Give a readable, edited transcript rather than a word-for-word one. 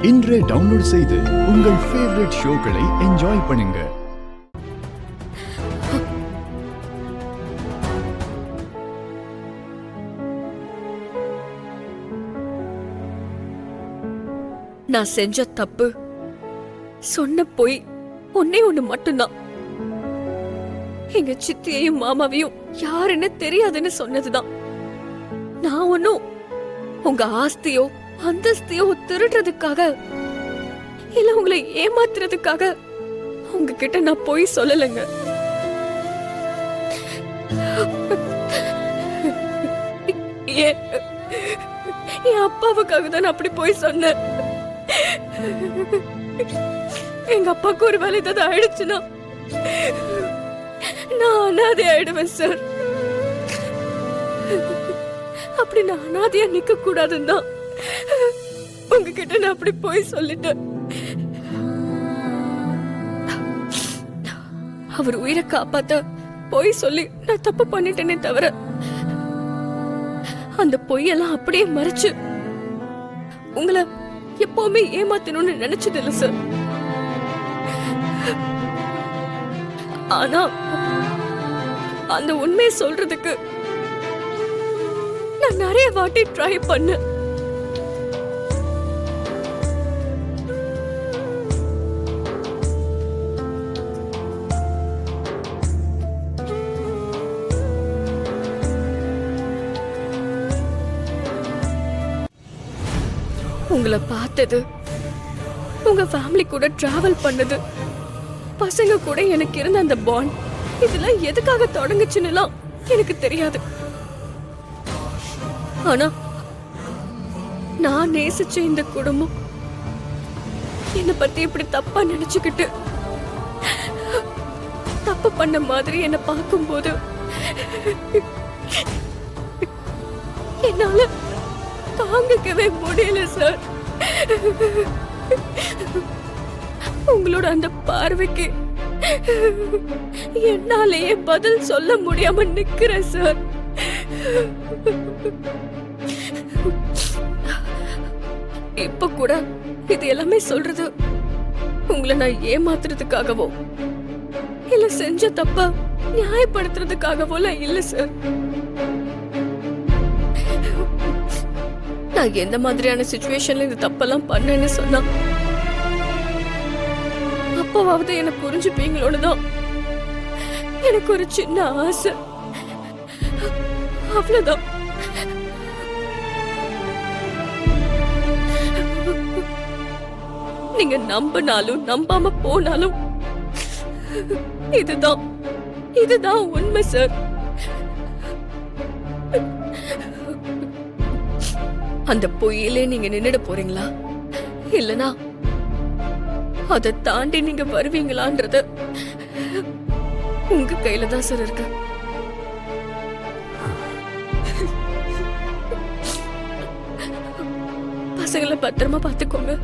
இன்றே டவுன்லோட் செய்து உங்கள் ஃபேவரட் ஷோக்களை என்ஜாய் பண்ணுங்க. நான் செஞ்ச தப்பு, சொன்ன பொய் ஒன்னே ஒண்ணு மட்டும்தான். எங்க சித்தியையும் மாமாவையும் யாருன்னு தெரியாதுன்னு சொன்னதுதான். நான் ஒன்னும் உங்க ஆஸ்தியோ அந்தஸ்தியோ திருடுறதுக்காக இல்ல உங்களை ஏமாத்துறதுக்காக உங்ககிட்ட நான் பொய் சொல்லலைங்க. என் அப்பாவுக்காக தான் அப்படி போய் சொன்னேன். எங்க அப்பாவுக்கு ஒரு வேலை ஏதாவது ஆயிடுச்சுன்னா நான் அனாதை ஆயிடுவேன் சார். அப்படி நான் அனாதையா நிக்க கூடாதுன்னு தான் உங்ககிட்ட நான் அப்படி போய் சொல்லிட்டேன். அவர் உயிரை காப்பாத்த பொய் சொல்லி நான் தப்பு பண்ணிட்டேனே தவிர அந்த பொய்யெல்லாம் அப்படியே மறைச்சு உங்களை எப்பவுமே ஏமாத்தணும்னு நினைச்சது இல்ல சார். ஆனா அந்த உண்மையை சொல்றதுக்கு நான் நிறைய வாட்டி ட்ரை பண்ணேன். உங்களை பார்த்தது, உங்க ஃபேமிலி கூட டிராவல் பண்ணது, பசங்க கூட எனக்கு இருந்த அந்த பாண்ட், இதெல்லாம் எதுக்காக தொடங்குச்சுன்னு எனக்கு தெரியாது. ஆனா நான் நேசிச்ச இந்த குடும்பம் என்னை பத்தி இப்படி தப்பா நினைச்சுக்கிட்டு தப்பு பண்ண மாதிரி என்ன பார்க்கும்போது என்னால தாங்கிக்கவே முடியல சார். உங்களோட அந்த பார்வைக்கு என்னாலேயே பதில் சொல்ல முடியாம நிக்கிறேன் சார். இப்ப கூட இது எல்லாமே சொல்றது உங்களை நான் ஏமாத்துறதுக்காகவோ இல்ல செஞ்ச தப்ப நியாயப்படுத்துறதுக்காகவோ இல்ல சார். நான் எந்த மாதிரியான சிச்சுவேஷன்ல இந்த தப்பெல்லாம் பண்ணேன்னு சொன்னா அப்பவாவது என்ன புரிஞ்சுப்பீங்களோன்னு தான் எனக்கு ஒரு சின்ன ஆசை, அவ்வளவுதான். நீங்க நம்பினாலும் நம்பாம போனாலும் இதுதான் உண்மை சார். அந்த பொய்யிலே நீங்க நின்னுட போறீங்களா இல்லனா அதை தாண்டி நீங்க வருவீங்களான்றது உங்க கையில தான் சார் இருக்கு. பசங்களை பத்திரமா பாத்துக்கோங்க.